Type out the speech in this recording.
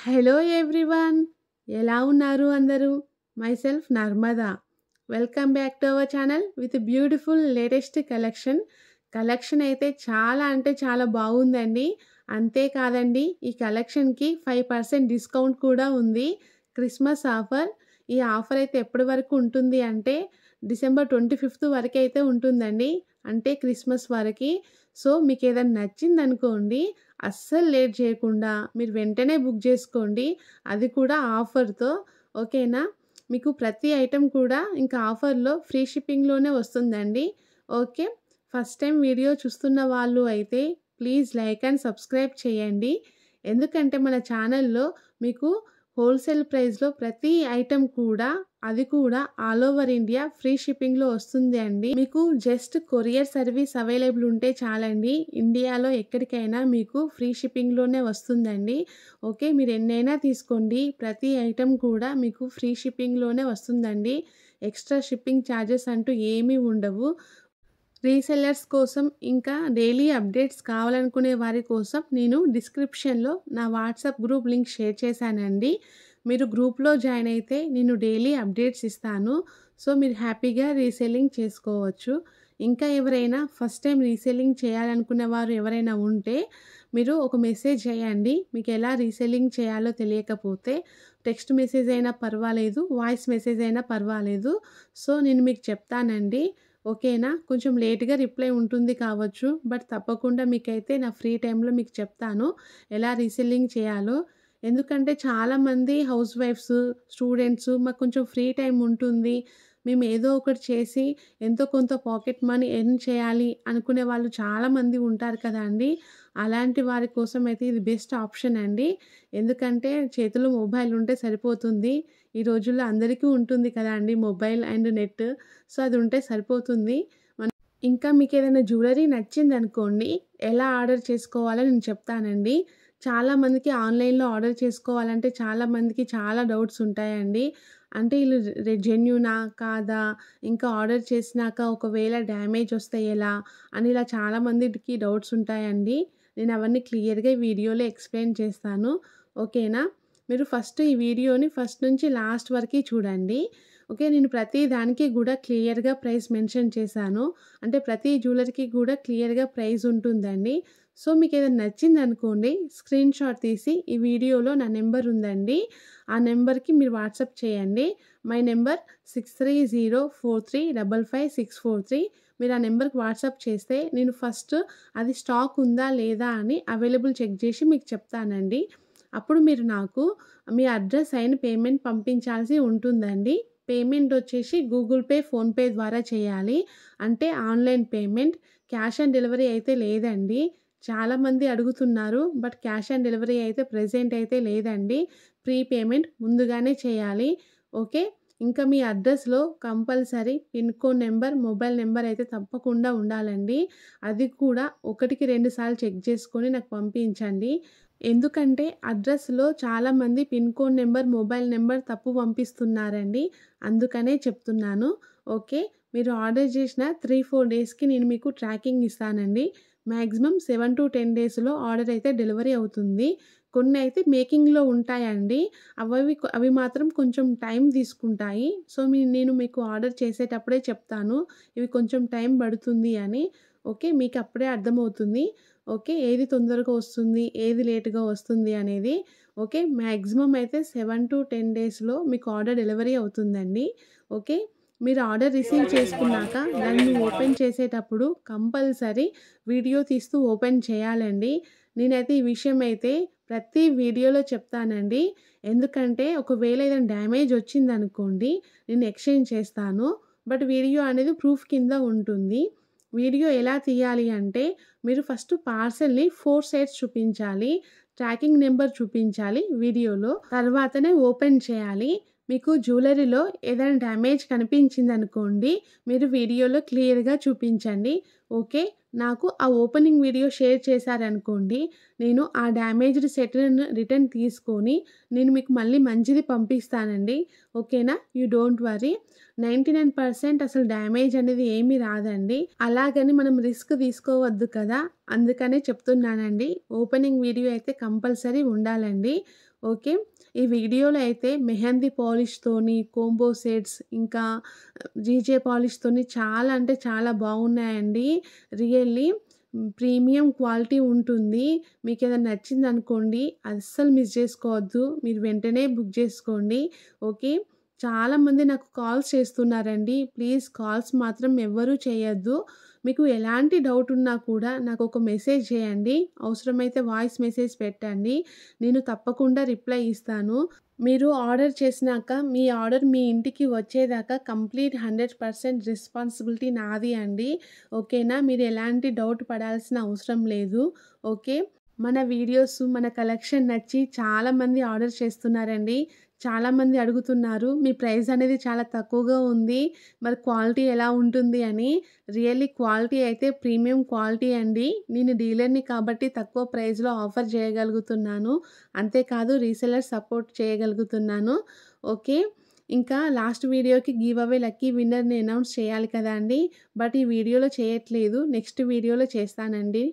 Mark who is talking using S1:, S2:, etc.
S1: Hello everyone, ఎలా ఉన్నారు అందరూ? Myself Narmada. Welcome back to our channel with beautiful latest collection అయితే చాలా అంటే చాలా బాగుందండి. అంతేకాదండి, ఈ కలెక్షన్కి 5% డిస్కౌంట్ కూడా ఉంది. Christmas offer. ఈ ఆఫర్ అయితే ఎప్పటి వరకు ఉంటుంది అంటే డిసెంబర్ 25 వరకు అయితే ఉంటుందండి. అంటే క్రిస్మస్ వరకు. సో మీకు ఏదైనా నచ్చిందనుకోండి, అస్సలు లేట్ చేయకుండా మీరు వెంటనే బుక్ చేసుకోండి. అది కూడా ఆఫర్తో. ఓకేనా? మీకు ప్రతి ఐటెం కూడా ఇంకా ఆఫర్లో ఫ్రీ షిప్పింగ్లోనే వస్తుందండి. ఓకే, ఫస్ట్ టైం వీడియో చూస్తున్న వాళ్ళు అయితే ప్లీజ్ లైక్ అండ్ సబ్స్క్రైబ్ చేయండి. ఎందుకంటే మన ఛానల్లో మీకు హోల్సేల్ ప్రైస్లో ప్రతి ఐటెం కూడా, అది కూడా ఆల్ ఓవర్ ఇండియా ఫ్రీ షిప్పింగ్లో వస్తుంది అండి. మీకు జస్ట్ కొరియర్ సర్వీస్ అవైలబుల్ ఉంటే చాలండి. ఇండియాలో ఎక్కడికైనా మీకు ఫ్రీ షిప్పింగ్లోనే వస్తుందండి. ఓకే, మీరు ఎన్నైనా తీసుకోండి, ప్రతి ఐటెం కూడా మీకు ఫ్రీ షిప్పింగ్లోనే వస్తుందండి. ఎక్స్ట్రా షిప్పింగ్ ఛార్జెస్ అంటూ ఏమీ ఉండవు. రీసెల్లర్స్ కోసం ఇంకా డైలీ అప్డేట్స్ కావాలనుకునే వారి కోసం నేను డిస్క్రిప్షన్లో నా వాట్సాప్ గ్రూప్ లింక్ షేర్ చేశానండి. మీరు గ్రూప్లో జాయిన్ అయితే నేను డైలీ అప్డేట్స్ ఇస్తాను. సో మీరు హ్యాపీగా రీసెల్లింగ్ చేసుకోవచ్చు. ఇంకా ఎవరైనా ఫస్ట్ టైం రీసెల్లింగ్ చేయాలనుకునే వారు ఎవరైనా ఉంటే మీరు ఒక మెసేజ్ చేయండి. మీకు ఎలా రీసెల్లింగ్ చేయాలో తెలియకపోతే టెక్స్ట్ మెసేజ్ అయినా పర్వాలేదు, వాయిస్ మెసేజ్ అయినా పర్వాలేదు. సో నేను మీకు చెప్తానండి. ఓకేనా? కొంచెం లేట్‌గా రిప్లై ఉంటుంది కావచ్చు. బట్ తప్పకుండా మీకైతే నా ఫ్రీ టైంలో మీకు చెప్తాను ఎలా రీసెల్లింగ్ చేయాలో. ఎందుకంటే చాలామంది హౌస్ వైఫ్స్, స్టూడెంట్స్ మాకు కొంచెం ఫ్రీ టైం ఉంటుంది, మేము ఏదో ఒకటి చేసి ఎంతో కొంత పాకెట్ మనీ ఎర్న్ చేయాలి అనుకునే వాళ్ళు చాలామంది ఉంటారు కదా అండి. అలాంటి వారి కోసం అయితే ఇది బెస్ట్ ఆప్షన్ అండి. ఎందుకంటే చేతిలో మొబైల్ ఉంటే సరిపోతుంది. ఈ రోజుల్లో అందరికీ ఉంటుంది కదా అండి మొబైల్ అండ్ నెట్. సో అది ఉంటే సరిపోతుంది. ఇంకా మీకు ఏదైనా జ్యువెలరీ నచ్చిందనుకోండి, ఎలా ఆర్డర్ చేసుకోవాలో నేను చెప్తానండి. చాలామందికి ఆన్లైన్లో ఆర్డర్ చేసుకోవాలంటే చాలామందికి చాలా డౌట్స్ ఉంటాయండి. అంటే వీళ్ళు జెన్యూనా కాదా, ఇంకా ఆర్డర్ చేసినాక ఒకవేళ డ్యామేజ్ వస్తే ఎలా అని ఇలా చాలామందికి డౌట్స్ ఉంటాయండి. నేను అవన్నీ క్లియర్గా ఈ వీడియోలో ఎక్స్ప్లెయిన్ చేస్తాను. ఓకేనా? మీరు ఫస్ట్ ఈ వీడియోని ఫస్ట్ నుంచి లాస్ట్ వరకు చూడండి. ఓకే, నేను ప్రతి దానికి కూడా క్లియర్గా ప్రైస్ మెన్షన్ చేశాను. అంటే ప్రతి జ్యువెలరీకి కూడా క్లియర్గా ప్రైస్ ఉంటుందండి. సో మీకు ఏదైనా నచ్చిందనుకోండి, స్క్రీన్ షాట్ తీసి ఈ వీడియోలో నా నెంబర్ ఉందండి, ఆ నెంబర్కి మీరు వాట్సాప్ చేయండి. My number 6304355643. మీరు ఆ నెంబర్కి వాట్సాప్ చేస్తే నేను ఫస్ట్ అది స్టాక్ ఉందా లేదా అని అవైలబుల్ చెక్ చేసి మీకు చెప్తానండి. అప్పుడు మీరు నాకు మీ అడ్రస్ అయిన పేమెంట్ పంపించాల్సి ఉంటుందండి. పేమెంట్ వచ్చేసి గూగుల్ పే, ఫోన్పే ద్వారా చేయాలి. అంటే online payment. Cash on delivery అయితే లేదండి. చాలామంది అడుగుతున్నారు, బట్ క్యాష్ ఆన్ డెలివరీ అయితే ప్రెజెంట్ అయితే లేదండి. ప్రీ పేమెంట్ ముందుగానే చేయాలి. ఓకే, ఇంకా మీ అడ్రస్లో compulsory pin code number, mobile number అయితే తప్పకుండా ఉండాలండి. అది కూడా 1కి 2 సార్లు చెక్ చేసుకొని నాకు పంపించండి. ఎందుకంటే అడ్రస్లో చాలామంది pin code number, mobile number తప్పు పంపిస్తున్నారండి. అందుకనే చెప్తున్నాను. ఓకే, మీరు ఆర్డర్ చేసిన 3-4 డేస్కి నేను మీకు ట్రాకింగ్ ఇస్తానండి. మ్యాక్సిమం 7-10 డేస్లో ఆర్డర్ అయితే డెలివరీ అవుతుంది. కొన్ని అయితే మేకింగ్లో ఉంటాయండి. అవి మాత్రం కొంచెం టైం తీసుకుంటాయి. సో నేను మీకు ఆర్డర్ చేసేటప్పుడే చెప్తాను ఇవి కొంచెం టైం పడుతుంది అని. ఓకే, మీకు అప్పుడే అర్థమవుతుంది. ఓకే, ఏది తొందరగా వస్తుంది, ఏది లేట్‌గా వస్తుంది అనేది. ఓకే, మ్యాక్సిమం అయితే 7-10 డేస్లో మీకు ఆర్డర్ డెలివరీ అవుతుందండి. ఓకే, మీరు ఆర్డర్ రిసీవ్ చేసుకున్నాక దాన్ని ఓపెన్ చేసేటప్పుడు కంపల్సరీ వీడియో తీస్తూ ఓపెన్ చేయాలండి. నేనైతే ఈ విషయం అయితే ప్రతి వీడియోలో చెప్తానండి. ఎందుకంటే ఒకవేళ ఏదైనా డ్యామేజ్ వచ్చిందనుకోండి, నేను ఎక్స్చేంజ్ చేస్తాను. బట్ వీడియో అనేది ప్రూఫ్ కింద ఉంటుంది. వీడియో ఎలా తీయాలి అంటే మీరు ఫస్ట్ పార్సెల్ని 4 సైడ్స్ చూపించాలి. ట్రాకింగ్ నెంబర్ చూపించాలి వీడియోలో. తర్వాతనే ఓపెన్ చేయాలి. మీకు జ్యువెలరీలో ఏదైనా డ్యామేజ్ కనిపించిందనుకోండి, మీరు వీడియోలో క్లియర్‌గా చూపించండి. ఓకే, నాకు ఆ ఓపెనింగ్ వీడియో షేర్ చేశారనుకోండి, నేను ఆ డ్యామేజ్డ్ సెట్‌ను రిటర్న్ తీసుకొని నేను మీకు మళ్ళీ మంచిది పంపిస్తానండి. ఓకేనా? You don't worry. 99% అసలు డ్యామేజ్ అనేది ఏమీ రాదండి. అలాగని మనం రిస్క్ తీసుకోవద్దు కదా! అందుకనే చెప్తున్నానండి. ఓపెనింగ్ వీడియో అయితే కంపల్సరీ ఉండాలండి. ఓకే. ఈ వీడియోలో అయితే మెహందీ పాలిష్‌తోని, కోంబో సెట్స్ ఇంకా జీజే పాలిష్‌తోని చాలా అంటే చాలా బాగున్నాయండి. రియల్లీ ప్రీమియం క్వాలిటీ ఉంటుంది. మీకేదైనా నచ్చిందనుకోండి అస్సలు మిస్ చేసుకోవద్దు. మీరు వెంటనే బుక్ చేసుకోండి. ఓకే. చాలామంది నాకు కాల్స్ చేస్తున్నారండి. ప్లీజ్ కాల్స్ మాత్రం ఎవ్వరూ చేయొద్దు. మీకు ఎలాంటి డౌట్ ఉన్నా కూడా నాకొక మెసేజ్ చేయండి. అవసరమైతే వాయిస్ మెసేజ్ పెట్టండి. నేను తప్పకుండా రిప్లై ఇస్తాను. మీరు ఆర్డర్ చేసినాక మీ ఆర్డర్ మీ ఇంటికి వచ్చేదాకా కంప్లీట్ 100% రెస్పాన్సిబిలిటీ నాది అండి. ఓకేనా? మీరు ఎలాంటి డౌట్ పడాల్సిన అవసరం లేదు. ఓకే. మన వీడియోస్, మన కలెక్షన్ నచ్చి చాలామంది ఆర్డర్ చేస్తున్నారండి. చాలామంది అడుగుతున్నారు. మీ ప్రైస్ అనేది చాలా తక్కువగా ఉంది. మరి క్వాలిటీ ఎలా ఉంటుంది అని. రియల్లీ క్వాలిటీ అయితే ప్రీమియం క్వాలిటీ అండి. నేను డీలర్‌ని కాబట్టి తక్కువ ప్రైస్‌లో ఆఫర్ చేయగలుగుతున్నాను. అంతేకాదు రీసెల్లర్ సపోర్ట్ చేయగలుగుతున్నాను. ఓకే. ఇంకా లాస్ట్ వీడియోకి గివ్ అవే లక్కీ విన్నర్‌ని అనౌన్స్ చేయాలి కదా అండి. బట్ ఈ వీడియోలో చేయట్లేదు. నెక్స్ట్ వీడియోలో చేస్తానండి.